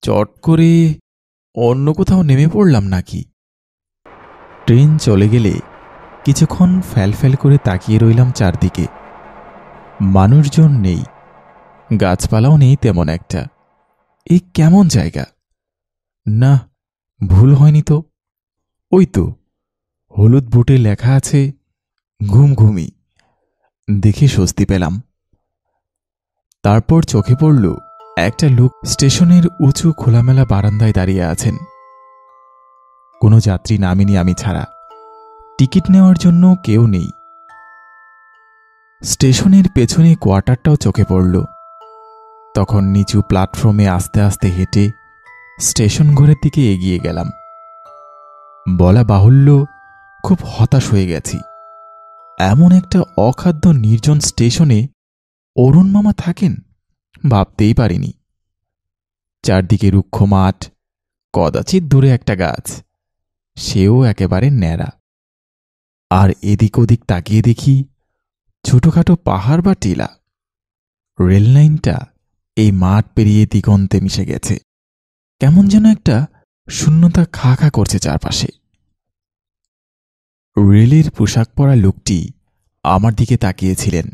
চট করে অন্য কোথাও নেমে পড়লাম নাকি? ট্রেন চলে গেলে কিছুক্ষণ ফ্যালফ্যাল করে তাকিয়ে রইলাম চারদিকে। মানুষজন নেই, গাছপালাও নেই তেমন একটা। এই কেমন জায়গা? না, ভুল হয়নি তো। ওই তো হলুদ বোর্ডে লেখা আছে ঘুমঘুমি। দেখে স্বস্তি পেলাম। তারপর চোখে পড়ল একটা লোক স্টেশনের উঁচু খোলামেলা বারান্দায় দাঁড়িয়ে আছেন। কোনো যাত্রী নামেনি আমি ছাড়া। টিকিট নেওয়ার জন্য কেউ নেই। স্টেশনের পেছনে কোয়ার্টারটাও চোখে পড়ল। তখন নিচু প্ল্যাটফর্মে আস্তে আস্তে হেঁটে স্টেশন ঘরের দিকে এগিয়ে গেলাম। বলা বাহুল্য, খুব হতাশ হয়ে গেছি। এমন একটা অখাদ্য নির্জন স্টেশনে অরুণ মামা থাকেন ভাবতেই পারিনি। চারদিকে রুক্ষ মাঠ, কদাচিৎ দূরে একটা গাছ, সেও একেবারে ন্যাড়া। আর এদিক ওদিক তাকিয়ে দেখি ছোটখাটো পাহাড় বা টিলা। রেললাইনটা এই মাঠ পেরিয়ে দিগন্তে মিশে গেছে। কেমন যেন একটা শূন্যতা খা খা করছে চারপাশে। রেলের পোশাক পরা লোকটি আমার দিকে তাকিয়েছিলেন,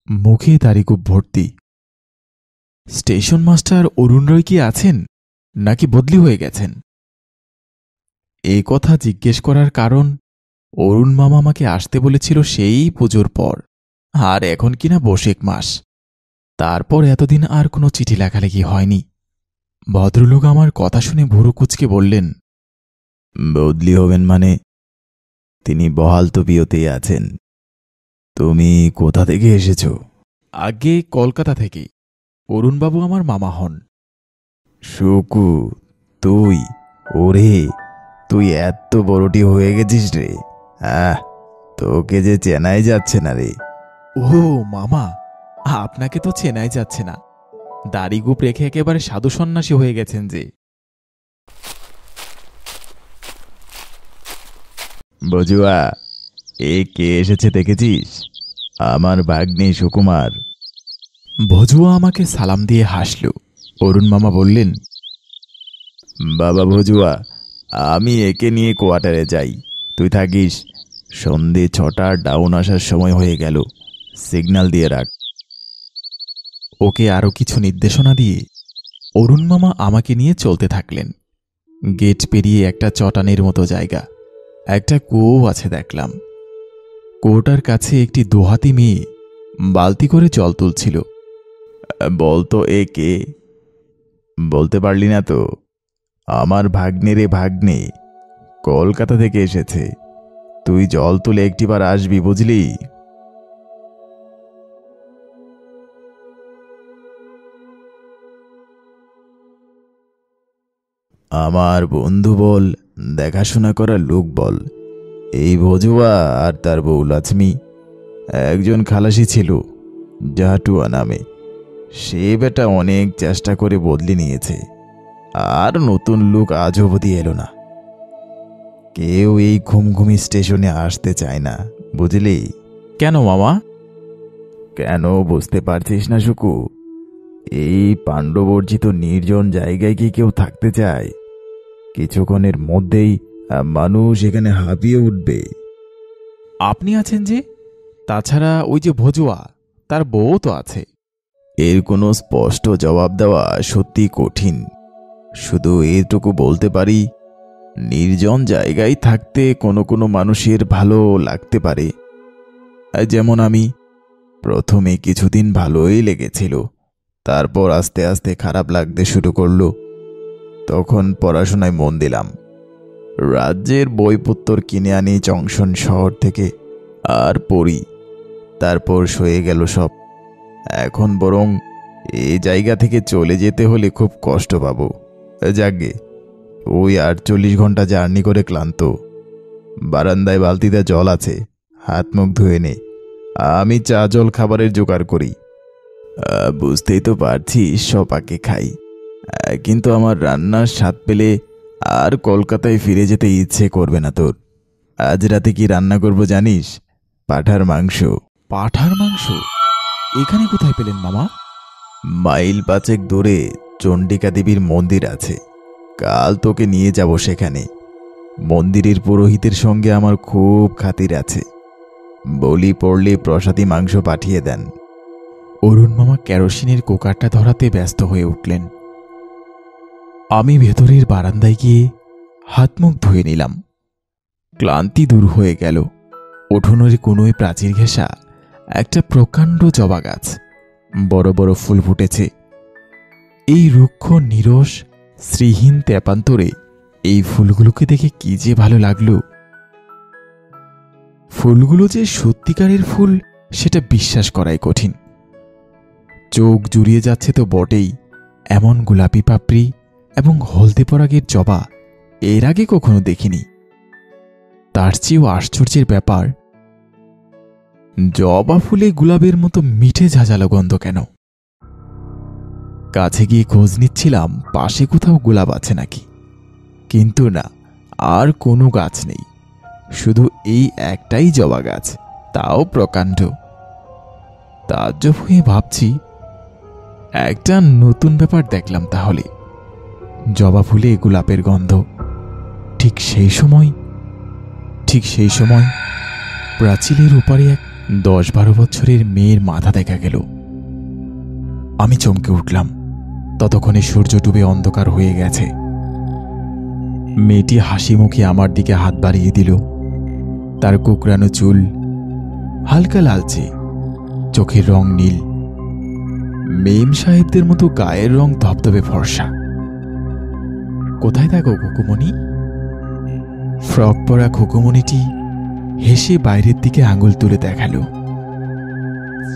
মুখে দাড়িগোঁফ ভর্তি। স্টেশন মাস্টার অরুণ রয় কি আছেন, নাকি বদলি হয়ে গেছেন? এই কথা জিজ্ঞেস করার কারণ, অরুণ মামা আমাকে আসতে বলেছিল সেই পুজোর পর, আর এখন কিনা বৈশাখ মাস। তারপর এতদিন আর কোনো চিঠি লেখালেখি হয়নি। ভদ্রলোক আমার কথা শুনে ভুরু কুঁচকে বললেন, বদলি হবেন মানে? তিনি বহাল তবিয়তেই আছেন। তুমি কোথা থেকে এসেছ? আগে কলকাতা থেকে। অরুণবাবু আমার মামা হন। শুকু, তুই? ওরে, তুই এত বড়টি হয়ে গেছিস রে। তোকে যে চেনাই যাচ্ছে না রে। ও মামা, আপনাকে তো চেনাই যাচ্ছে না। দাড়িগোঁফ রেখে একেবারে সাধু সন্ন্যাসী হয়ে গেছেন যে। বজুয়া, এ কে এসেছে দেখেছিস? আমার ভাগ্নে সুকুমার। ভজুয়া আমাকে সালাম দিয়ে হাসল। অরুণ মামা বললেন, বাবা ভজুয়া, আমি একে নিয়ে কোয়ার্টারে যাই, তুই থাকিস। সন্ধে 6টার ডাউন আসার সময় হয়ে গেল, সিগন্যাল দিয়ে রাখ। ওকে আরও কিছু নির্দেশনা দিয়ে অরুণ মামা আমাকে নিয়ে চলতে থাকলেন। গেট পেরিয়ে একটা চটানের মতো জায়গা, একটা কুয়ো আছে দেখলাম। কুয়োটার কাছে একটি দোহাতি মেয়ে বালতি করে জল তুলছিল। বলতো এ কে? বলতে পারলি না তো? আমার ভাগ্নে রে ভাগ্নে, কলকাতা থেকে এসেছে। তুই জল তুলে একটিবার আসবি, বুঝলি? আমার বন্ধু বল, দেখাশোনা করার লোক বল। এই ভজুয়া আর তার বউ লক্ষ্মী। একজন খালাসি ছিল জাহাটুয়া নামে, সে বেটা অনেক চেষ্টা করে বদলি নিয়েছে, আর নতুন লোক আজ অবধি এলো না। কেউ এই ঘুমঘুমি স্টেশনে আসতে চায় না, বুঝলি? কেন মামা? কেন বুঝতে পারছিস না শুকু? এই পাণ্ডবর্জিত নির্জন জায়গায় কি কেউ থাকতে চায়? কিছুক্ষণের মধ্যেই মানুষ এখানে হাঁপিয়ে উঠবে। আপনি আছেন যে, তাছাড়া ওই যে ভজুয়া, তার বউ তো আছে। এর কোনো স্পষ্ট জবাব দেওয়া সত্যি কঠিন। শুধু এইটুকু বলতে পারি, নির্জন জায়গায় থাকতে কোনো কোনো মানুষের ভালো লাগতে পারে। যেমন আমি, প্রথমে কিছুদিন ভালোই লেগেছিল, তারপর আস্তে আস্তে খারাপ লাগতে শুরু করলো। তখন পড়াশোনায় মন দিলাম। রাজ্যের বইপত্তর কিনে আনি জংশন শহর থেকে, আর পড়ি। তারপর সয়ে গেল সব। এখন বরং এই জায়গা থেকে চলে যেতে হলে খুব কষ্ট পাবো। যাকগে, ওই 48 ঘন্টা জার্নি করে ক্লান্ত। বারান্দায় বালতিতে জল আছে, হাত মুখ ধুয়ে নে, আমি চা জল খাবারের জোগাড় করি। বুঝতেই তো পারছিস সপাকে খাই, কিন্তু আমার রান্নার স্বাদ পেলে আর কলকাতায় ফিরে যেতে ইচ্ছে করবে না তোর। আজ রাতে কি রান্না করব জানিস? পাঁঠার মাংস। পাঁঠার মাংস? এখানে কোথায় পেলেন মামা? মাইল 5 দূরে চণ্ডিকা দেবীর মন্দির আছে। কাল তোকে নিয়ে যাব সেখানে। মন্দিরের পুরোহিতের সঙ্গে আমার খুব খাতির আছে। বলি পড়লে প্রসাদী মাংস পাঠিয়ে দেন। অরুণ মামা কেরোসিনের কুকারটা ধরাতে ব্যস্ত হয়ে উঠলেন। আমি ভেতরের বারান্দায় গিয়ে হাত মুখ ধুয়ে নিলাম। ক্লান্তি দূর হয়ে গেল। উঠোনের কোনোয় প্রাচীর ঘেঁষা একটা প্রকাণ্ড জবা গাছ, বড় বড় ফুল ফুটেছে। এই রুক্ষ নিরস শ্রীহীন তেপান্তরে এই ফুলগুলোকে দেখে কি যে ভালো লাগলো। ফুলগুলো যে সত্যিকারের ফুল সেটা বিশ্বাস করাই কঠিন। চোখ জুড়িয়ে যাচ্ছে তো বটেই, এমন গোলাপি পাপড়ি এবং হলদে পরাগের জবা এর আগে কখনো দেখিনি। তার চেয়েও আশ্চর্যের ব্যাপার, জবা ফুলে গোলাপের মতো মিঠে ঝাঁঝালো গন্ধ কেন? কাছে গিয়ে খোঁজ নিচ্ছিলাম পাশে কোথাও গোলাপ আছে নাকি, কিন্তু না, আর কোনো গাছ নেই। শুধু এই একটাই জবা গাছ, তাও প্রকাণ্ড। তাজ্জব হয়ে ভাবছি, একটা নতুন ব্যাপার দেখলাম তাহলে। জবা ফুলে গোলাপের গন্ধ। ঠিক সেই সময় প্রাচীরের ওপারে এক 10-12 বছরের মেয়ের মাথা দেখা গেল। আমি চমকে উঠলাম। ততক্ষণে সূর্য ডুবে অন্ধকার হয়ে গেছে। মেয়েটি হাসি মুখে আমার দিকে হাত বাড়িয়ে দিল। তার কুকরানো চুল হালকা লালচে, চোখের রং নীল, মেম সাহেবদের মতো গায়ের রং ধবধবে ফর্সা। কোথায় থাকো খুকুমণি? ফ্রক পরা খুকুমণিটি হেসে বাইরের দিকে আঙুল তুলে দেখালো।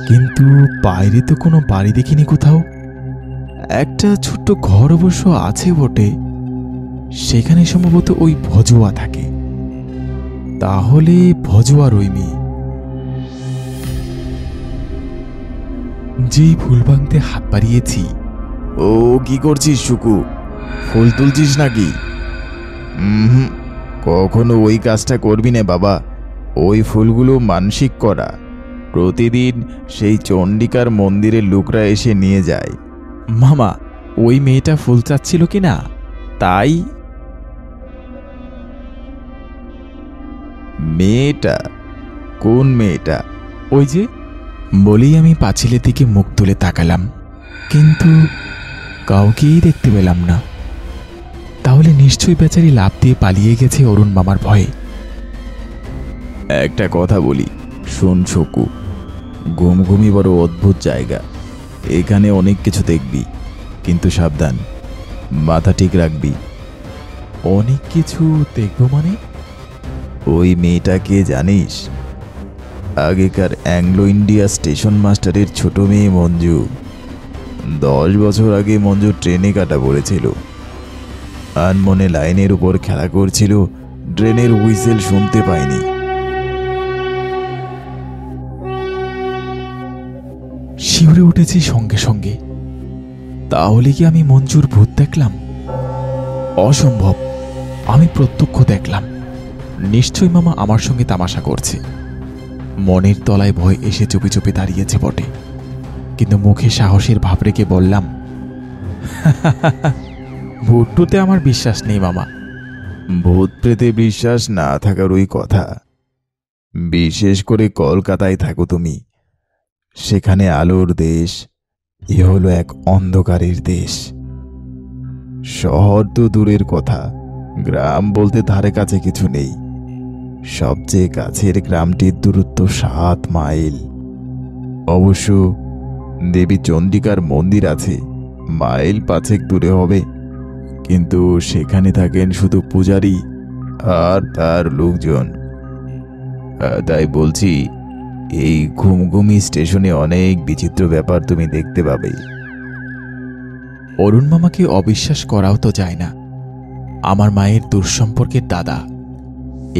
কিন্তু বাইরে তো কোনো বাড়ি দেখিনি কোথাও। একটা ছোট্ট ঘর অবশ্য আছে বটে, সেখানে সম্ভবত ওই ভজুয়া থাকে। তাহলে ভজুয়ার ওই মেয়ে। যেই ফুল ভাঙতে হাত বাড়িয়েছি, ও কি করছিস শুকু? ফুল তুলছিস নাকি? কখনো ওই কাজটা করবি না বাবা। ওই ফুলগুলো মানসিক করা। প্রতিদিন সেই চণ্ডিকার মন্দিরের লোকরা এসে নিয়ে যায়। মামা, ওই মেয়েটা ফুল চাচ্ছিল কিনা তাই। মেয়েটা? কোন মেয়েটা? ওই যে, বলেই আমি পাঁচিলের দিকে মুখ তুলে তাকালাম, কিন্তু কাউকেই দেখতে পেলাম না। তাহলে নিশ্চয়ই বেচারি লাফ দিয়ে পালিয়ে গেছে অরুণ মামার ভয়ে। একটা কথা বলি শোন শুকু, ঘুমঘুমি বড় অদ্ভুত জায়গা। এখানে অনেক কিছু দেখবি, কিন্তু সাবধান, মাথা ঠিক রাখবি। অনেক কিছু দেখব মানে? ওই মেয়েটাকে জানিস? আগেকার অ্যাংলো ইন্ডিয়া স্টেশন মাস্টারের ছোট মেয়ে মঞ্জু। 10 বছর আগে মঞ্জু ট্রেনে কাটা পড়েছিল। আনমনে লাইনের উপর খেলা করছিল, ট্রেনের হুইসেল শুনতে পায়নি। শিউরে উঠেছি সঙ্গে সঙ্গে। তাহলে কি আমি মঞ্জুর ভূত দেখলাম? অসম্ভব, আমি প্রত্যক্ষ দেখলাম। নিশ্চয় মামা আমার সঙ্গে তামাশা করছে। মনের তলায় ভয় এসে চুপি চুপি দাঁড়িয়েছে বটে, কিন্তু মুখে সাহসের ভাব রেখে বললাম, ভূতটুতে আমার বিশ্বাস নেই মামা। ভূত প্রেতে বিশ্বাস না থাকার ওই কথা। বিশেষ করে কলকাতায় থাকো তুমি, সেখানে আলোর দেশ, এ হলো এক অন্ধকারের দেশ। শহর তো দূরের কথা, গ্রাম বলতে ধারে কাছে কিছু নেই। সবচেয়ে কাছের গ্রামটির দূরত্ব 7 মাইল। অবশ্য দেবী চণ্ডিকার মন্দির আছে মাইল 5 দূরে হবে, কিন্তু সেখানে থাকেন শুধু পূজারী আর তার লোকজন। তাই বলছি, এই ঘুমঘুমি স্টেশনে অনেক বিচিত্র ব্যাপার তুমি দেখতে পাবে। অরুণ মামাকে অবিশ্বাস করাও তো যায় না। আমার মায়ের দূরসম্পর্কের দাদা।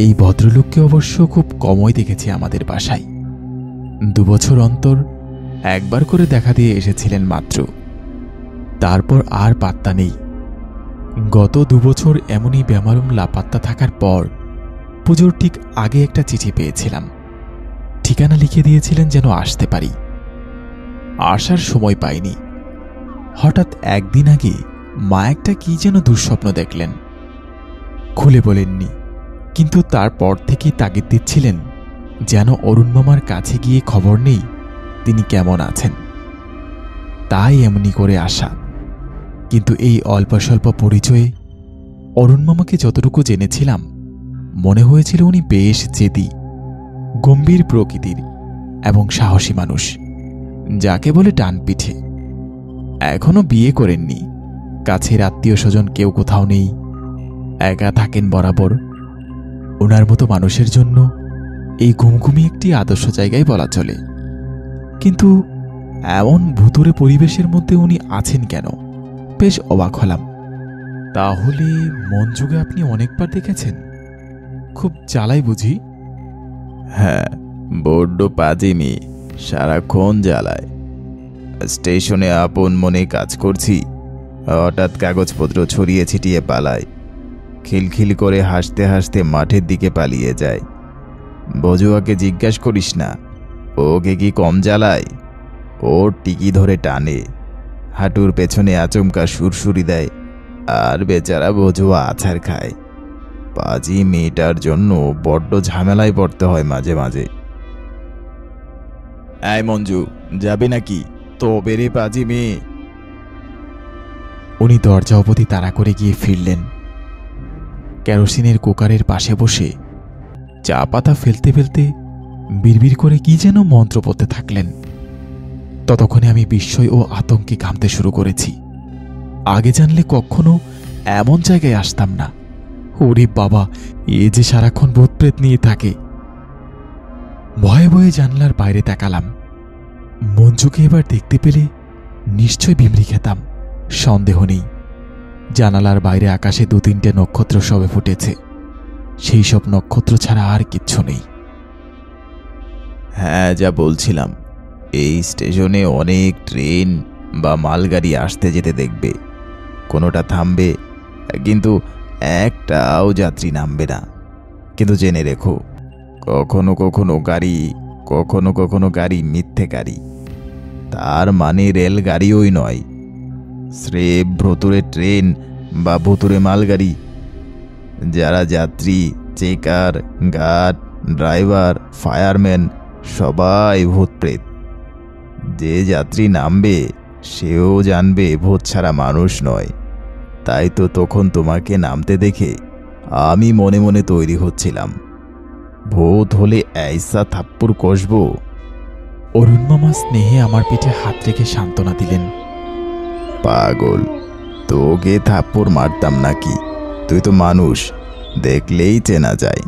এই ভদ্রলোককে অবশ্য খুব কমই দেখেছি আমাদের বাসায়। 2 বছর অন্তর একবার করে দেখা দিয়ে এসেছিলেন মাত্র। তারপর আর পাত্তা নেই। গত 2 বছর এমনই বেমালুম লাপাত্তা থাকার পর পুজোর ঠিক আগে একটা চিঠি পেয়েছিলাম। ঠিকানা লিখে দিয়েছিলেন যেন আসতে পারি। আসার সময় পাইনি। হঠাৎ একদিন আগে মা একটা কি যেন দুঃস্বপ্ন দেখলেন। খুলে বলেননি, কিন্তু তারপর থেকেই তাগিদ দিচ্ছিলেন যেন অরুণ মামার কাছে গিয়ে খবর নেই তিনি কেমন আছেন। তাই এমনি করে আসা। কিন্তু এই অল্প স্বল্প পরিচয়ে অরুণ মামাকে যতটুকু জেনেছিলাম মনে হয়েছিল উনি বেশ জেদি, গম্ভীর প্রকৃতির এবং সাহসী মানুষ, যাকে বলে টান পিঠে। এখনো বিয়ে করেননি, কাছের আত্মীয় স্বজন কেউ কোথাও নেই, একা থাকেন বরাবর। ওনার মতো মানুষের জন্য এই ঘুমঘুমি একটি আদর্শ জায়গায় বলা চলে। কিন্তু এমন ভুতুড়ে পরিবেশের মধ্যে উনি আছেন কেন, বেশ অবাক হলাম। তাহলে মনযোগে আপনি অনেকবার দেখেছেন? খুব জ্বালাই বুঝি? হ্যাঁ, বড্ড পাজিমি, সারাক্ষণ জ্বালায়। স্টেশনে আপন মনে কাজ করছি, হঠাৎ কাগজপত্র ছড়িয়ে ছিটিয়ে পালায়। খিলখিল করে হাসতে হাসতে মাঠের দিকে পালিয়ে যায়। বজুয়াকে জিজ্ঞাস করিস না, ওকে কি কম জ্বালায়? ওর টিকি ধরে টানে, হাঁটুর পেছনে আচমকা সুরসুরি দেয়, আর বেচারা বজুয়া আছাড় খায়। পাজি মেয়েটার জন্য বড্ড ঝামেলায় পড়তে হয় মাঝে মাঝে। এই মঞ্জু, যাবে নাকি? তবে রে পাজি মেয়ে। উনি দরজা অবধি তাড়া করে গিয়ে ফিরলেন। কেরোসিনের কুকারের পাশে বসে চা পাতা ফেলতে ফেলতে বিড়বিড় করে কি যেন মন্ত্র পড়তে থাকলেন। ততক্ষণে আমি বিস্ময় ও আতঙ্কে ঘামতে শুরু করেছি। আগে জানলে কখনো এমন জায়গায় আসতাম না। ওরে বাবা, এ যে সারাক্ষণ ভূতপ্রেত নিয়ে থাকে। ভয়ে ভয়ে জানলার বাইরে তাকালাম। মঞ্জুকে এবার দেখতে পেলে নিশ্চয় বিমরি খেতাম, সন্দেহ নেই। জানালার বাইরে আকাশে 2-3টে নক্ষত্র সবে ফুটেছে। সেই সব নক্ষত্র ছাড়া আর কিচ্ছু নেই। হ্যাঁ, যা বলছিলাম, এই স্টেশনে অনেক ট্রেন বা মালগাড়ি আসতে যেতে দেখবে। কোনোটা থামবে, কিন্তু একটাও যাত্রী নামবে না। কিন্তু জেনে রেখো, কখনো কখনো গাড়ি মিথ্যে গাড়ি। তার মানে রেলগাড়িওই নয়, স্রেফ ভুতুরে ট্রেন বা ভুতুরে মালগাড়ি। যারা যাত্রী, চেকার, গার্ড, ড্রাইভার, ফায়ারম্যান সবাই ভূতপ্রেত। যে যাত্রী নামবে সেও জানবে ভূত ছাড়া মানুষ নয়। তাই তো তখন তোমাকে নামতে দেখে আমি মনে মনে তৈরি হচ্ছিলাম, ভূত হলে ऐसा থাপ্পড় কষবো। অরুণ মামা স্নেহে আমার পিঠে হাত রেখে সান্ত্বনা দিলেন। পাগল, তোকে থাপ্পড় মারতাম নাকি? তুই তো মানুষ, দেখলেই চেনা যায়।